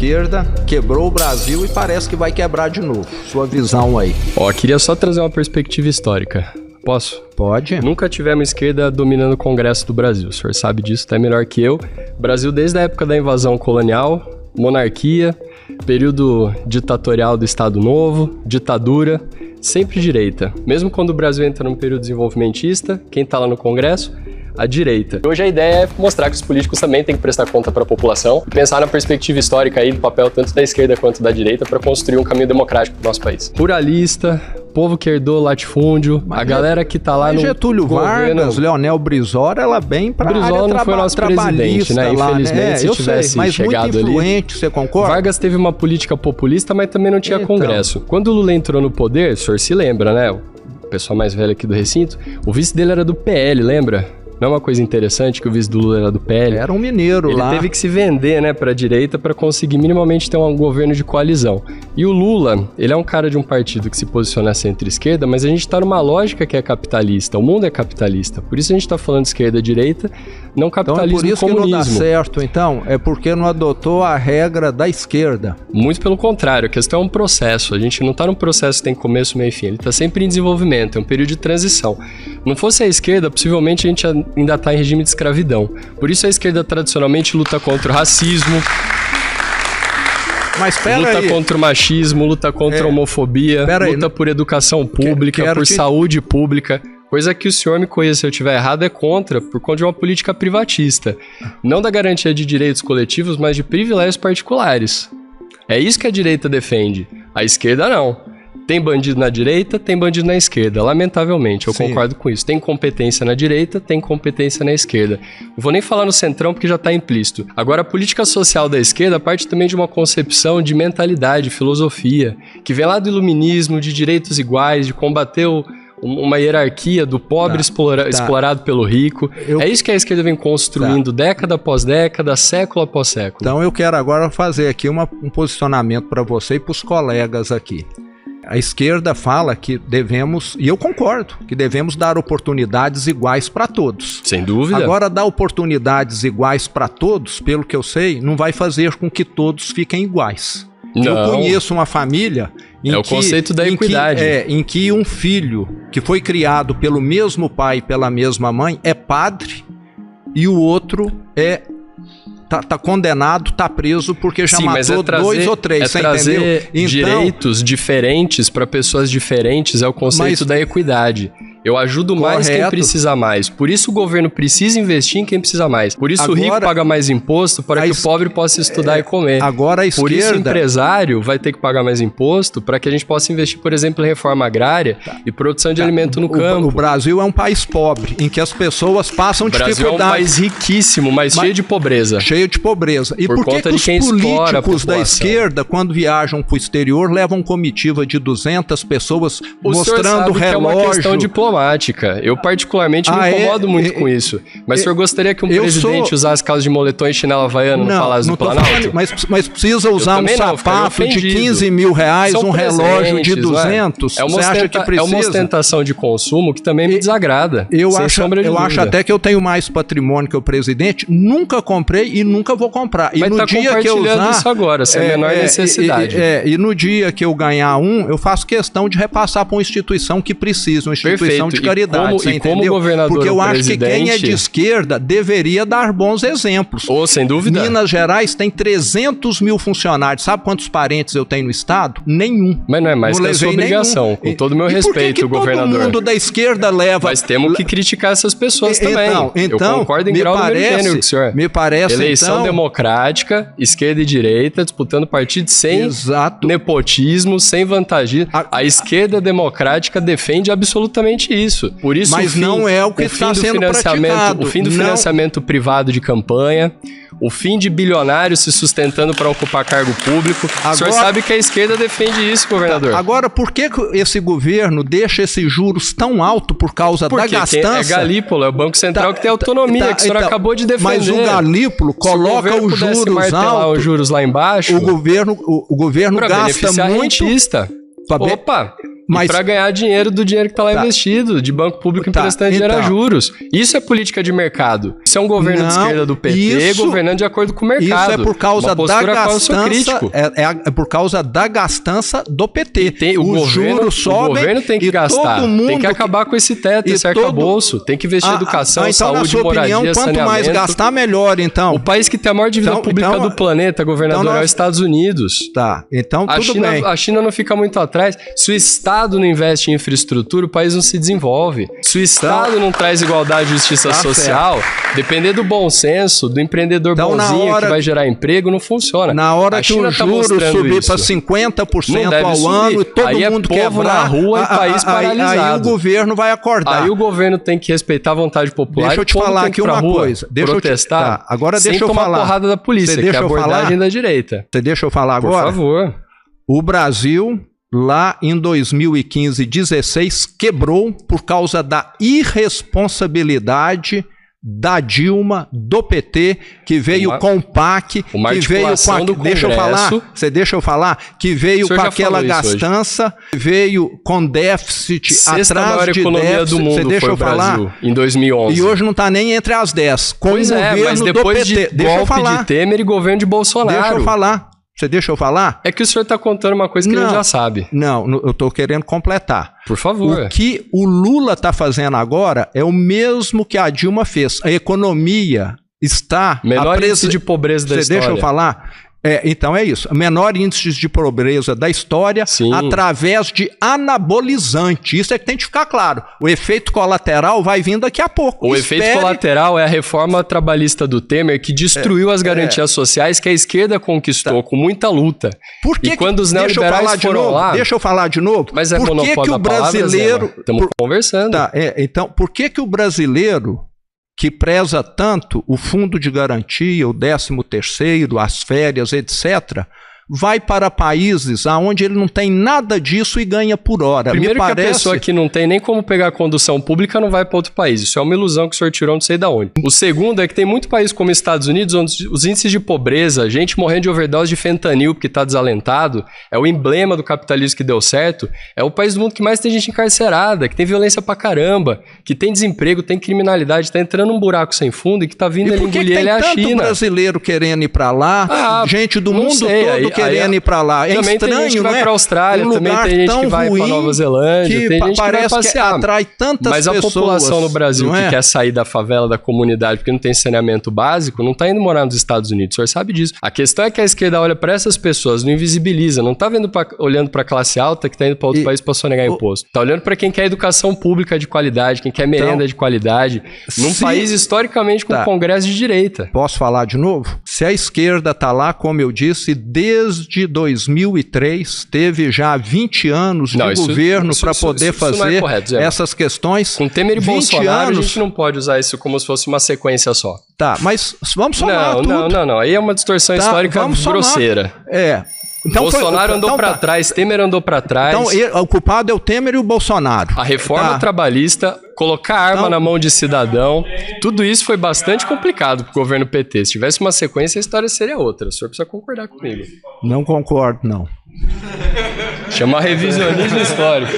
esquerda quebrou o Brasil e parece que vai quebrar de novo. Sua visão aí. Queria só trazer uma perspectiva histórica. Posso? Pode. Nunca tivemos esquerda dominando o Congresso do Brasil. O senhor sabe disso até melhor que eu. Brasil, desde a época da invasão colonial, monarquia, período ditatorial do Estado Novo, ditadura, sempre direita. Mesmo quando o Brasil entra num período desenvolvimentista, quem tá lá no Congresso? A direita. Hoje a ideia é mostrar que os políticos também têm que prestar conta para a população e pensar na perspectiva histórica aí do papel tanto da esquerda quanto da direita para construir um caminho democrático para o nosso país. Pluralista, povo que herdou latifúndio, a galera que tá lá no Getúlio governo... Vargas, Leonel Brizola, ela bem para a área não foi nosso presidente, né? Lá, infelizmente, né? se tivesse mas chegado muito influente, ali... Você concorda? Vargas teve uma política populista, mas também não tinha Congresso. Quando o Lula entrou no poder, o senhor se lembra, né? O pessoal mais velho aqui do recinto, o vice dele era do PL, lembra? Não é uma coisa interessante que o vice do Lula era do PL? Era um mineiro lá. Ele teve que se vender, né, pra direita para conseguir minimamente ter um governo de coalizão. E o Lula, ele é um cara de um partido que se posiciona centro-esquerda, mas a gente tá numa lógica que é capitalista. O mundo é capitalista. Por isso a gente tá falando esquerda-direita, não capitalismo e comunismo. Então, por isso que não dá certo, então, é porque não adotou a regra da esquerda. Muito pelo contrário, a questão é um processo. A gente não tá num processo que tem começo, meio e fim. Ele tá sempre em desenvolvimento, é um período de transição. Não fosse a esquerda, possivelmente a gente ainda está em regime de escravidão. Por isso a esquerda tradicionalmente luta contra o racismo, luta contra o machismo, luta contra a homofobia, luta por educação pública, por saúde pública. Coisa que o senhor me conheça, se eu estiver errado, é contra, por conta de uma política privatista. Não da garantia de direitos coletivos, mas de privilégios particulares. É isso que a direita defende. A esquerda não. Tem bandido na direita, tem bandido na esquerda. Lamentavelmente, eu concordo com isso. Tem competência na direita, tem competência na esquerda. Não vou nem falar no centrão porque já está implícito. Agora, a política social da esquerda parte também de uma concepção de mentalidade, filosofia, que vem lá do iluminismo, de direitos iguais, de combater uma hierarquia do pobre explorado pelo rico. É isso que a esquerda vem construindo década após década, século após século. Então eu quero agora fazer aqui um posicionamento para você e para os colegas aqui. A esquerda fala que devemos, e eu concordo, que devemos dar oportunidades iguais para todos. Sem dúvida. Agora, dar oportunidades iguais para todos, pelo que eu sei, não vai fazer com que todos fiquem iguais. Não. Eu conheço uma família o conceito da equidade. Em que um filho que foi criado pelo mesmo pai e pela mesma mãe é padre e o outro tá condenado, tá preso porque já matou 2 ou 3, você trazer entendeu? Então, direitos diferentes para pessoas diferentes é o conceito da equidade. Eu ajudo mais quem precisa mais. Por isso o governo precisa investir em quem precisa mais. Por isso agora, o rico paga mais imposto para que o pobre possa estudar e comer. Agora a esquerda... Por isso o empresário vai ter que pagar mais imposto para que a gente possa investir, por exemplo, em reforma agrária e produção de alimento no campo. O Brasil é um país pobre, em que as pessoas passam dificuldade. O Brasil é um país riquíssimo, mas cheio de pobreza. Cheio de pobreza. E por que os políticos da esquerda, quando viajam para o exterior, levam comitiva de 200 pessoas mostrando relógio? É uma questão diplomática. Eu particularmente me incomodo muito com isso. Mas o senhor gostaria que um presidente usasse calça de moletom e chinelo havaiano no Palácio do Planalto? Falando, mas precisa usar um sapato de 15 mil reais, um relógio de 200? Você acha que precisa? É uma ostentação de consumo que também me desagrada. Eu acho até que eu tenho mais patrimônio que o presidente. Nunca comprei e nunca vou comprar. Mas no dia que eu usar isso agora, sem a menor necessidade. E no dia que eu ganhar eu faço questão de repassar para uma instituição que precisa, uma instituição de caridade, você entendeu? Como governador, porque eu acho que quem é de esquerda deveria dar bons exemplos. Sem dúvida. Minas Gerais tem 300 mil funcionários. Sabe quantos parentes eu tenho no estado? Nenhum. Mas não é mais que a sua obrigação, com todo o meu respeito, governador. Todo mundo da esquerda leva... Mas temos que criticar essas pessoas também. Eu concordo em grau número gênero com o senhor. Me parece, eleição democrática, esquerda e direita, disputando partidos sem nepotismo, sem vantagismo. A esquerda democrática defende absolutamente isso. Por isso, mas não é o que está sendo praticado. O fim do financiamento privado de campanha, o fim de bilionários se sustentando para ocupar cargo público. Agora, o senhor sabe que a esquerda defende isso, governador. Agora, por que esse governo deixa esses juros tão altos por causa da gastança? É Galípolo, é o Banco Central que tem autonomia, que o senhor acabou de defender. Mas o Galípolo coloca os juros lá embaixo. O governo gasta muito. Opa! Mas para ganhar dinheiro do dinheiro que está lá investido, de banco público emprestando dinheiro a juros. Isso é política de mercado. Isso é um governo de esquerda do PT governando de acordo com o mercado. Isso é por causa da gastança. É por causa da gastança do PT. O governo tem que gastar. Tem que acabar com esse teto, esse arcabouço. Tem que investir em educação, então, saúde, moradia, quanto saneamento. Mais gastar, melhor, então. O país que tem a maior dívida pública do planeta, governador, é os Estados Unidos. Tá, então tudo bem. A China não fica muito atrás. Se o Estado não investe em infraestrutura, o país não se desenvolve. Se o Estado não traz igualdade e justiça social, depender do bom senso, do empreendedor bonzinho que vai gerar emprego, não funciona. Na hora que o juro subir para 50% ao ano e todo mundo quebrar na rua e país paralisado. Aí o governo vai acordar. Aí o governo tem que respeitar a vontade popular. Deixa eu te falar aqui uma coisa. Protestar agora deixa eu falar. Sem tomar porrada da polícia, que é a abordagem da direita. Você deixa eu falar agora? Por favor. O Brasil, lá em 2015 e 2016, quebrou por causa da irresponsabilidade da Dilma, do PT, que veio com o PAC, que veio com a... Deixa eu falar, você deixa eu falar, que veio com aquela gastança, veio com déficit atrás de déficit, do mundo, você deixa eu falar, Brasil, em 2011. E hoje não está nem entre as 10, com o governo mas depois do PT. De golpe de Temer e governo de Bolsonaro. Deixa eu falar. Você deixa eu falar? É que o senhor está contando uma coisa que a gente já sabe. Não, eu estou querendo completar. Por favor. O que o Lula está fazendo agora é o mesmo que a Dilma fez. A economia está... Menor índice de pobreza da história. Você deixa eu falar? Então é isso. Menor índice de pobreza da história através de anabolizante. Isso é que tem que ficar claro. O efeito colateral vai vir daqui a pouco. O efeito colateral é a reforma trabalhista do Temer que destruiu as garantias sociais que a esquerda conquistou com muita luta. Por que quando os neoliberais foram lá... Deixa eu falar de novo. Mas é por que o brasileiro... Estamos conversando. Então, por que o brasileiro... que preza tanto o fundo de garantia, o 13º, as férias, etc., vai para países onde ele não tem nada disso e ganha por hora. Primeiro que a pessoa que não tem nem como pegar a condução pública não vai para outro país. Isso é uma ilusão que o senhor tirou não sei de onde. O segundo é que tem muito país como os Estados Unidos, onde os índices de pobreza, gente morrendo de overdose de fentanil porque está desalentado, é o emblema do capitalismo que deu certo, é o país do mundo que mais tem gente encarcerada, que tem violência pra caramba, que tem desemprego, tem criminalidade, está entrando num buraco sem fundo e que está vindo ele engolir ele a China. Por que tem tanto brasileiro querendo ir para lá, gente do mundo todo querendo ir para lá? É também estranho, tem gente que vai para a Austrália, também tem gente que vai para Nova Zelândia, tem gente que vai passear. Que atrai tantas Mas pessoas, a população no Brasil que quer sair da favela, da comunidade, porque não tem saneamento básico, não está indo morar nos Estados Unidos. O senhor sabe disso. A questão é que a esquerda olha para essas pessoas, não invisibiliza, não está olhando para a classe alta que está indo para outro país para sonegar imposto. Está olhando para quem quer educação pública de qualidade, quem quer merenda de qualidade, num país historicamente com congresso de direita. Posso falar de novo? Se a esquerda está lá, como eu disse, desde 2003, teve já 20 anos de governo para poder fazer essas questões. Com Temer e Bolsonaro, a gente não pode usar isso como se fosse uma sequência só. Tá, mas vamos somar tudo. Não. Aí é uma distorção histórica grosseira. Então Bolsonaro andou para trás, Temer andou para trás. Então o culpado é o Temer e o Bolsonaro. A reforma trabalhista, colocar arma na mão de cidadão, tudo isso foi bastante complicado para o governo PT. Se tivesse uma sequência, a história seria outra. O senhor precisa concordar comigo. Não concordo, não. Chama revisionismo histórico.